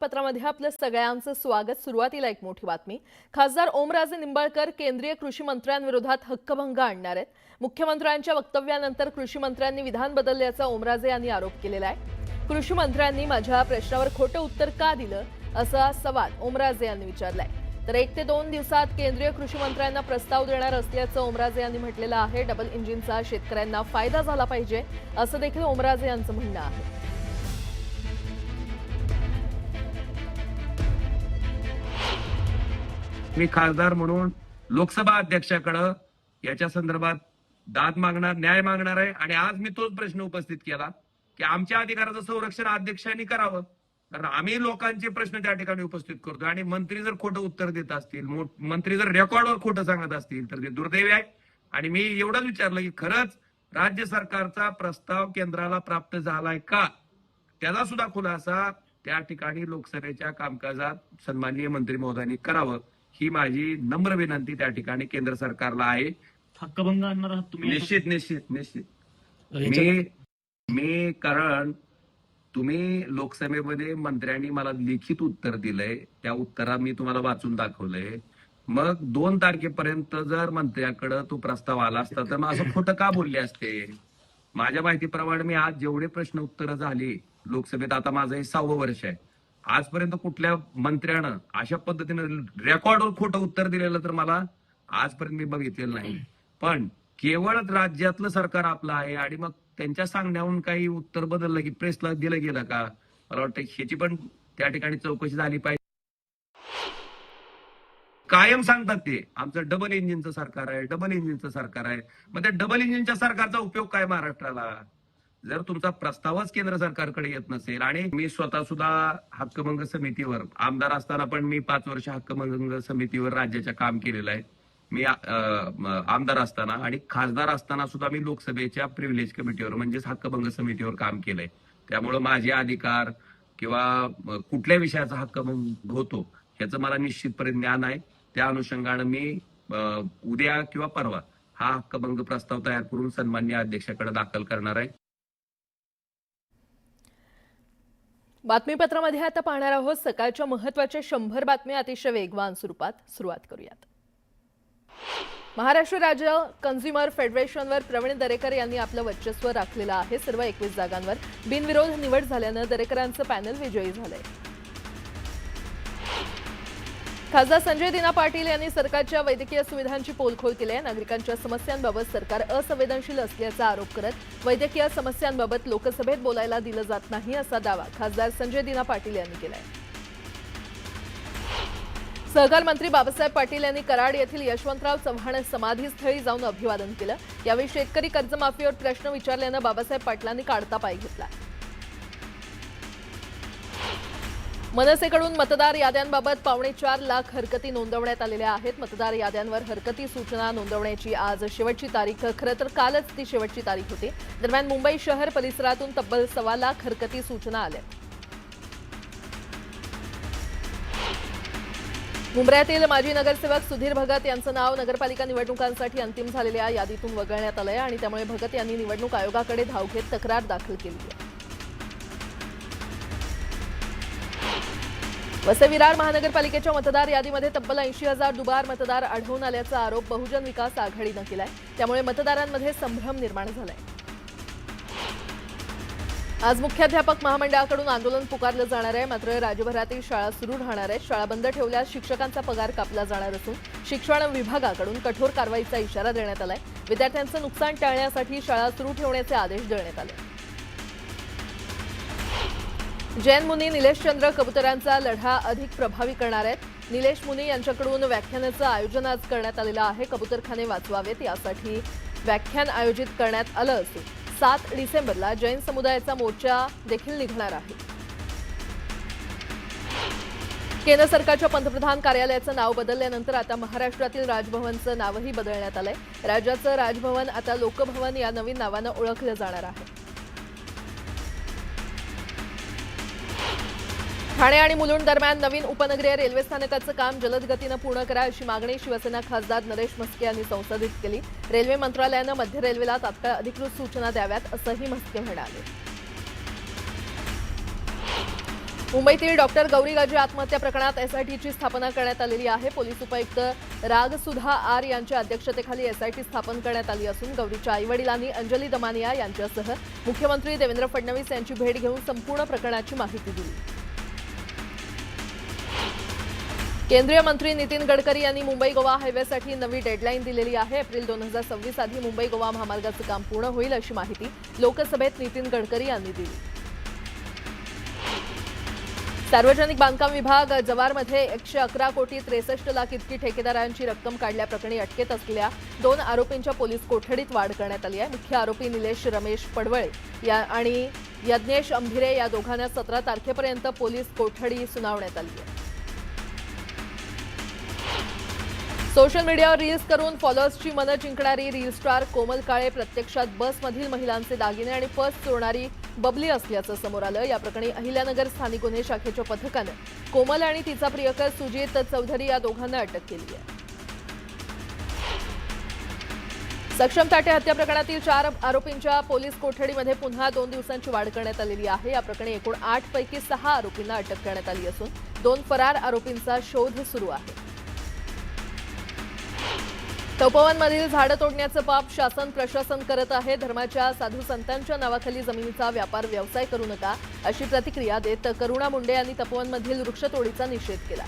पत्रामध्ये आपल्या सगळ्यांचं स्वागत। सुरुवातीला एक मोठी बातमी। खासदार ओमराजे निंबाळकर केंद्रीय कृषी मंत्र्यांविरोधात हक्कभंग आणणार आहेत। मुख्यमंत्र्यांच्या वक्तव्यानंतर कृषी मंत्र्यांनी विधान बदलल्याचा ओमराजे यांनी आरोप केलेला आहे। कृषी मंत्र्यांनी माझ्या प्रश्नावर खोटं उत्तर का दिलं असा सवाल ओमराजे यांनी विचारलाय। तर 1 ते 2 दिवसात केंद्रीय कृषी मंत्र्यांना प्रस्ताव देणार असल्याचं ओमराजे यांनी म्हटलेलं आहे। डबल इंजिनचा शेतकऱ्यांना फायदा झाला पाहिजे असं देखील ओमराजे यांचं म्हणणं आहे। मी खासदार म्हणून लोकसभा अध्यक्षाकडे याच्या संदर्भात दाद मागणार, न्याय मागणार आहे। आणि आज मी तोच प्रश्न उपस्थित केला की आमच्या अधिकाराचं संरक्षण अध्यक्षांनी करावं, कारण आम्ही लोकांचे प्रश्न त्या ठिकाणी उपस्थित करतो। आणि मंत्री जर खोटं उत्तर देत असतील, मंत्री जर रेकॉर्डवर खोटं सांगत असतील तर ते दुर्दैवी आहे। आणि मी एवढंच विचारलं की खरंच राज्य सरकारचा प्रस्ताव केंद्राला प्राप्त झालाय का, त्याचा सुद्धा खुलासा त्या ठिकाणी लोकसभेच्या कामकाजात सन्माननीय मंत्री महोदयांनी करावं, ही माझी नम्र विनंती त्या ठिकाणी केंद्र सरकारला आहे। हक्कभंग आणणार आहात तुम्ही? निश्चित निश्चित निश्चित मी कारण तुम्ही लोकसभेमध्ये मंत्र्यांनी मला लिखित उत्तर दिलंय, त्या उत्तरात मी तुम्हाला वाचून दाखवलंय। मग 2 तारखेपर्यंत जर मंत्र्याकडे तो प्रस्ताव आला असता तर मग असं खोटं का बोलले असते? माझ्या माहितीप्रमाणे मी आज जेवढे प्रश्न उत्तर झाली लोकसभेत, आता माझं हे 6वं वर्ष आहे, आजपर्यंत कुठल्या मंत्र्यानं अशा पद्धतीनं रेकॉर्डवर खोटं उत्तर दिलेलं तर मला आजपर्यंत मी बघितलेलं नाही। पण केवळ राज्यातलं सरकार आपलं आहे आणि मग त्यांच्या सांगण्यावरून काही उत्तर बदललं की प्रेसला दिलं गेलं का? मला वाटतं ह्याची पण त्या ठिकाणी चौकशी झाली पाहिजे। कायम सांगतात ते आमचं डबल इंजिनचं सरकार आहे, डबल इंजिनचं सरकार आहे। मग त्या डबल इंजिनच्या सरकारचा उपयोग काय महाराष्ट्राला? जर तुमचा प्रस्तावच केंद्र सरकारकडे येत नसेल, आणि मी स्वतः सुद्धा हक्कभंग समितीवर आमदार असताना पण मी 5 वर्ष हक्कभंग समितीवर राज्याच्या काम केलेलं आहे। मी आमदार असताना आणि खासदार असताना सुद्धा मी लोकसभेच्या प्रिव्हिलेज कमिटीवर म्हणजेच हक्कभंग समितीवर काम केलंय। त्यामुळे माझे अधिकार किंवा कुठल्या विषयाचा हक्कभंग होतो याचं मला निश्चितपणे ज्ञान आहे। त्या अनुषंगाने मी उद्या किंवा परवा हा हक्कभंग प्रस्ताव तयार करून सन्माननीय अध्यक्षाकडे दाखल करणार आहे। बातमीपत्रामध्ये आता पाहणार आहोत सकाळच्या महत्त्वाच्या 100 बातम्या अतिशय वेगवान स्वरूपात। सुरुवात करूयात। महाराष्ट्र राज्य कन्झ्युमर फेडरेशनवर प्रवीण दरेकर यांनी आपलं वर्चस्व राखलेलं आहे। सर्व 21 जागांवर बिनविरोध निवड झाल्यानं दरेकरांचं पॅनल विजयी झालंय। खासदार संजय दिना पाटील यांनी सरकारच्या वैद्यकीय सुविधांची पोलखोल केली आहे। नागरिकांच्या समस्यांबाबत सरकार असंवेदनशील असल्याचा आरोप करत वैद्यकीय समस्यांबाबत लोकसभेत बोलायला दिलं जात नाही असा दावा खासदार संजय दिना पाटील यांनी केलाय। सहकार मंत्री बाबासाहेब पाटील यांनी कराड येथील यशवंतराव चव्हाण समाधीस्थळी जाऊन अभिवादन केलं। यावेळी शेतकरी कर्जमाफीवर प्रश्न विचारल्यानं बाबासाहेब पाटलांनी काढता पाय घेतला। मनसेकडून मतदार याद्यांबाबत 4.25 लाख हरकती नोंदवण्यात आलेल्या आहेत। मतदार याद्यांवर हरकती सूचना नोंदवण्याची आज शेवटची तारीख, खरं तर कालच ती शेवटची तारीख होती। दरम्यान मुंबई शहर परिसरातून तब्बल 1.25 लाख हरकती सूचना आल्या। मुंब्र्यातील माजी नगरसेवक सुधीर भगत यांचं नाव नगरपालिका निवडणुकांसाठी अंतिम झालेल्या यादीतून वगळण्यात आलंय आणि त्यामुळे भगत यांनी निवडणूक आयोगाकडे धाव घेत तक्रार दाखल केली आहे। वसई विरार महानगरपालिकेच्या मतदार यादीमध्ये तब्बल 80,000 दुबार मतदार आढळून आल्याचा आरोप बहुजन विकास आघाडीनं केलाय। त्यामुळे मतदारांमध्ये संभ्रम निर्माण झालाय। आज मुख्याध्यापक महामंडळाकडून आंदोलन पुकारलं जाणार आहे, मात्र राज्यभरातील शाळा सुरू राहणार आहेत। शाळा बंद ठेवल्यास शिक्षकांचा पगार कापला जाणार असून शिक्षण विभागाकडून कठोर कारवाईचा इशारा देण्यात आलाय। विद्यार्थ्यांचं नुकसान टाळण्यासाठी शाळा सुरू ठेवण्याचे आदेश देण्यात आले। जैन मुनी निलेशचंद्र कबुतरांचा लढा अधिक प्रभावी करणार आहेत। निलेश मुनी यांच्याकडून व्याख्यानाचं आयोजन आज करण्यात आलेलं आहे। कबुतरखाने वाचवावेत यासाठी व्याख्यान आयोजित करण्यात आलं असून 7 डिसेंबरला जैन समुदायाचा मोर्चा देखील निघणार आहे। केंद्र सरकारच्या पंतप्रधान कार्यालयाचं नाव बदलल्यानंतर आता महाराष्ट्रातील राजभवनचं नावही बदलण्यात आलंय। राज्याचं राजभवन आता लोकभवन या नवीन नावानं ओळखलं जाणार आहे। ठाणे आणि मुलुंड दरम्यान नवीन उपनगरीय रेल्वे स्थानकाचं काम जलद गतीनं पूर्ण करा अशी मागणी शिवसेना खासदार नरेश म्हस्के यांनी संसदेत केली। रेल्वे मंत्रालयानं मध्य रेल्वेला तात्काळ अधिकृत सूचना द्याव्यात असंही म्हस्के म्हणाले। मुंबईतील डॉक्टर गौरी गाजी आत्महत्या प्रकरणात एसआयटीची स्थापना करण्यात आलेली आहे. पोलीस उपायुक्त रागसुधा आर यांच्या अध्यक्षतेखाली एसआयटी स्थापन करण्यात आली असून गौरीच्या आईवडिलांनी अंजली दमानिया यांच्यासह मुख्यमंत्री देवेंद्र फडणवीस यांची भेट घेऊन संपूर्ण प्रकरणाची माहिती दिली. केंद्रीय मंत्री नितीन गडकरी यांनी मुंबई गोवा हायवेसाठी नवी डेडलाईन दिलेली आहे. एप्रिल 2026 आधी मुंबई गोवा महामार्गाचं काम पूर्ण होईल अशी माहिती लोकसभेत नितीन गडकरी यांनी दिली. सार्वजनिक बांधकाम विभाग जवारमध्ये 111 कोटी 63 लाख इतकी ठेकेदारांची रक्कम काढल्याप्रकरणी अटकेत असलेल्या 2 आरोपींच्या पोलीस कोठडीत वाढ करण्यात आली आहे. मुख्य आरोपी निलेश रमेश पडवळे आणि यज्ञेश अंभिरे या दोघांना 17 तारखेपर्यंत पोलीस कोठडी सुनावण्यात आली आहे. सोशल मीडियावर रील्स करून फॉलोअर्सची मनं जिंकणारी रील स्टार कोमल काळे प्रत्यक्षात बसमधील महिलांचे दागिने आणि पर्स चोरणारी बबली असल्याचं समोर आलं. या प्रकरणी अहिल्यानगर स्थानिक गुन्हे शाखेच्या पथकानं कोमल आणि तिचा प्रियकर सुजित चौधरी या दोघांना अटक केली आहे. सक्षम ताटे हत्या प्रकरणातील 4 आरोपींच्या पोलीस कोठडीमध्ये पुन्हा 2 दिवसांची वाढ करण्यात आलेली आहे. या प्रकरणी एकूण 8 पैकी 6 आरोपींना अटक करण्यात आली असून 2 फरार आरोपींचा शोध सुरू आहे. तपोवनमधील झाडं तोडण्याचं पाप शासन प्रशासन करत आहे. धर्माच्या साधू संतांच्या नावाखाली जमिनीचा व्यापार व्यवसाय करू नका अशी प्रतिक्रिया देत करुणा मुंडे यांनी तपोवनमधील वृक्षतोडीचा निषेध केला.